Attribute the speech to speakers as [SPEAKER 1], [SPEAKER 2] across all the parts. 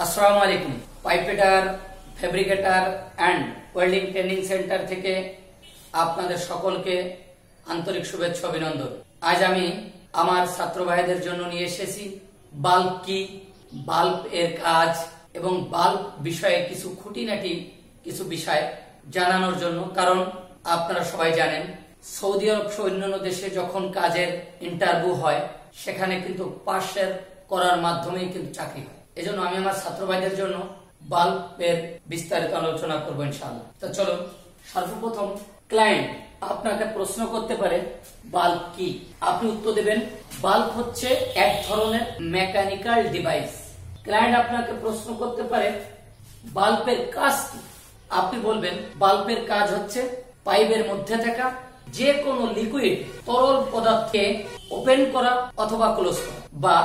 [SPEAKER 1] আসসালামু আলাইকুম। Pipe fitter, fabricator and welding training centre থেকে আপনাদের সকলকে আন্তরিক শুভেচ্ছা অভিনন্দন। আজ আমি আমার ছাত্র ভাইদের জন্য নিয়ে এসেছি বাল্ব কি, বাল্ব এর কাজ এবং বাল্ব বিষয়ে কিছু খুঁটিনাটি কিছু বিষয় জানানোর জন্য। কারণ আপনারা সবাই জানেন সৌদি আরব সহ অন্যান্য দেশে যখন কাজের ইন্টারভিউ হয় সেখানে কিন্তু পাশের করার মাধ্যমেই কিন্তু চাকরি হয়। এজন্য আমি আমার ছাত্র ভাইদের জন্য বাল্বের বিস্তারিত আলোচনা করবো ইনশাআল্লাহ। তো চলো, সর্বপ্রথম ক্লায়েন্ট আপনাকে প্রশ্ন করতে পারে বাল্ব কি, আপনি উত্তর দেবেন বাল্ব হচ্ছে এক ধরনের মেকানিক্যাল ডিভাইস। ক্লায়েন্ট আপনাকে প্রশ্ন করতে পারে বাল্বের কাজ কি, আপনি বলবেন বাল্বের কাজ হচ্ছে পাইপের মধ্যে থাকা যে কোনো লিকুইড তরল পদার্থকে ওপেন করা অথবা ক্লোজ করা বা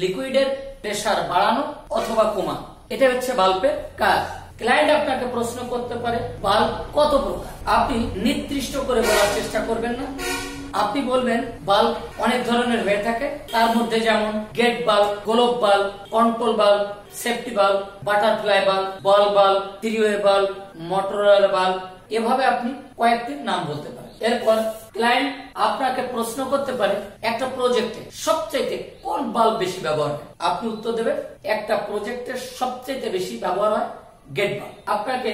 [SPEAKER 1] লিকুইডের প্রেসার বাড়ানো অথবা কমানো, এটা হচ্ছে বাল্বের কাজ। ক্লায়েন্ট আপনাকে প্রশ্ন করতে পারে বাল্ব কত প্রকার, আপনি নির্দিষ্ট করে বলার চেষ্টা করবেন না, আপনি বলবেন বাল্ব অনেক ধরনের হয়ে থাকে, তার মধ্যে যেমন গেট বাল্ব, গোলক bulb, control bulb, safety bulb, butterfly bulb, বল bulb, three way bulb, মোটরওয়েল bulb, এভাবে আপনি কয়েকটি নাম বলতে পারেন। এরপর ক্লায়েন্ট আপনাকে প্রশ্ন করতে পারে একটা প্রজেক্টে সবচেয়ে কোন বাল্ব বেশি ব্যবহার হয়, আপনি উত্তর দেবেন একটা প্রজেক্টে সবচেয়ে বেশি ব্যবহার হয় গেট বাল্ব। আপনাকে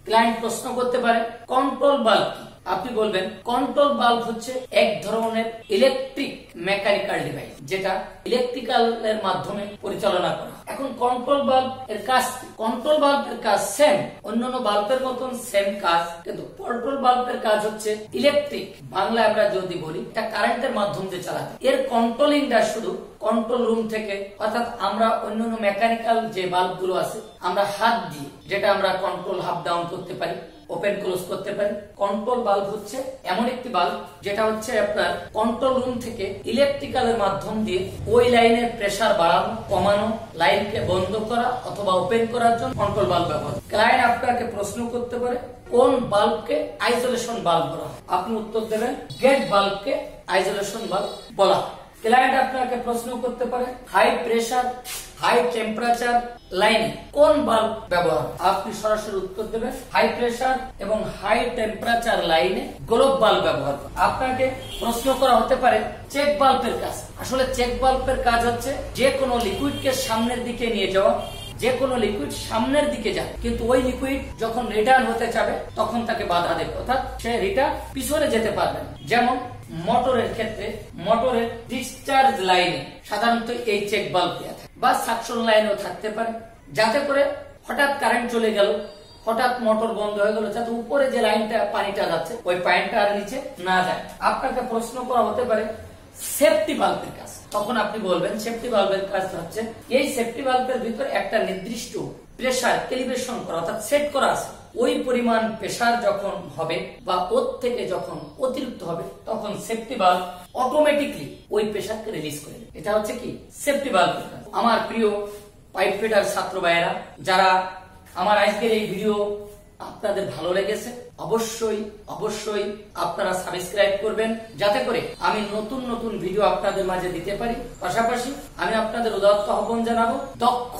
[SPEAKER 1] ক্লায়েন্ট প্রশ্ন করতে পারে কন্ট্রোল বাল্ব কি, আপনি বলবেন কন্ট্রোল বাল্ব হচ্ছে এক ধরনের ইলেকট্রিক মেকানিক্যাল ডিভাইস যেটা ইলেকট্রিক্যাল এর মাধ্যমে পরিচালনা করা। এখন কন্ট্রোল বাল্ব এর কাজ কি? কন্ট্রোল বাল্বের কাজ সেম, অন্যান্য বাল্বের মতন সেম কাজ, কিন্তু কন্ট্রোল বাল্বের কাজ হচ্ছে ইলেকট্রিক, বাংলা আমরা যদি বলি এটা কারেন্টের মাধ্যম দিয়ে চালাতে। এর কন্ট্রোলিংটা শুধু কন্ট্রোল রুম থেকে, অর্থাৎ আমরা অন্যান্য মেকানিক্যাল যে বাল্ব গুলো আছে আমরা হাত দিয়ে যেটা আমরা কন্ট্রোল আপ ডাউন করতে পারি, ওপেন ক্লোজ করতে পারি। কন্ট্রোল বাল্ব হচ্ছে এমন একটি বাল্ব যেটা হচ্ছে আপনার কন্ট্রোল রুম থেকে ইলেকট্রিক্যালের মাধ্যম দিয়ে ওই লাইনের প্রেসার বাড়ানো কমানো, লাইনকে বন্ধ করা অথবা ওপেন করার জন্য কন্ট্রোল বাল্ব ব্যবহার। ক্লায়েন্ট আপনাকে প্রশ্ন করতে পারে কোন বাল্বকে আইসোলেশন বাল্ব বলা হয়, আপনি উত্তর দেবেন গেট বাল্বকে আইসোলেশন বাল্ব বলা হয়। ক্লায়েন্ট আপনাকে প্রশ্ন করতে পারে হাই প্রেসার হাই টেম্পারেচার লাইনে কোন বাল্ব ব্যবহার, আপনি সরাসরি উত্তর দেবেন হাই প্রেসার এবং হাই টেম্পারেচার লাইনে গোলক বাল্ব ব্যবহার। আপনাকে প্রশ্ন করা হতে পারে চেক বাল্বের কাজ, আসলে চেক বাল্বের কাজ হচ্ছে যে কোনো লিকুইডকে সামনের দিকে নিয়ে যাওয়া, যে কোনো লিকুইড সামনের দিকে যায় কিন্তু ওই লিকুইড যখন রিটার্ন হতে যাবে তখন তাকে বাধা দেবে, অর্থাৎ সে রিটার্ন পিছনে যেতে পারবে। যেমন মোটরের ক্ষেত্রে মোটরের ডিসচার্জ লাইনে সাধারণত এই চেক বাল্ব দেওয়া থাকে বা সাকশন লাইনও থাকতে পারে, যাতে করে হঠাৎ কারেন্ট চলে গেল, হঠাৎ মোটর বন্ধ হয়ে গেল, যাতে উপরে যে লাইনটা পানিটা যাচ্ছে ওই পানিটা আর নিচে না যায়। আপনাকে প্রশ্ন করা হতে পারে সেফটি বাল্বের কাজ, তখন আপনি বলবেন সেফটি বাল্বের কাজ হচ্ছে এই সেফটি বাল্বের ভিতরে একটা নির্দিষ্ট প্রেসার ক্যালিব্রেশন করা অর্থাৎ সেট করা আছে, ওই পরিমাণ প্রেসার যখন হবে বা ওর থেকে যখন অতিরিক্ত হবে তখন সেফটি বাল্ব অটোমেটিকলি ওই প্রেসারকে রিলিজ করে দেবে। এটা হচ্ছে কি সেফটি বাল্বের কাজ। আমার প্রিয় পাইপ ফিটার ছাত্র ভাইয়েরা, যারা আমার আজকের এই ভিডিও আপনাদের ভালো লেগেছে অবশ্যই অবশ্যই আপনারা সাবস্ক্রাইব করবেন, যাতে করে আমি নতুন নতুন ভিডিও আপনাদের মাঝে দিতে পারি। পাশাপাশি আমি আপনাদের উদাত্ত আহ্বান জানাবো দক্ষ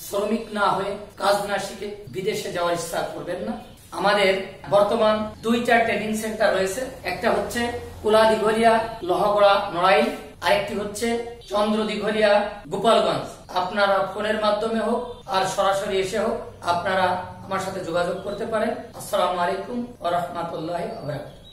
[SPEAKER 1] শ্রমিক না হয়ে কাজ না শিখে বিদেশে যাওয়ার ইচ্ছা করবেন না। আমাদের বর্তমান দুইটা ট্রেনিং সেন্টার রয়েছে, একটা হচ্ছে কুলা দিঘলিয়া লোহাগড়া নড়াইল, আরেকটি হচ্ছে চন্দ্র দিঘলিয়া গোপালগঞ্জ। আপনারা ফোনের মাধ্যমে হোক আর সরাসরি এসে হোক আপনারা আমার সাথে যোগাযোগ করতে পারেন। আসসালামু আলাইকুম ওয়া রাহমাতুল্লাহি ওয়া বারাকাতুহু।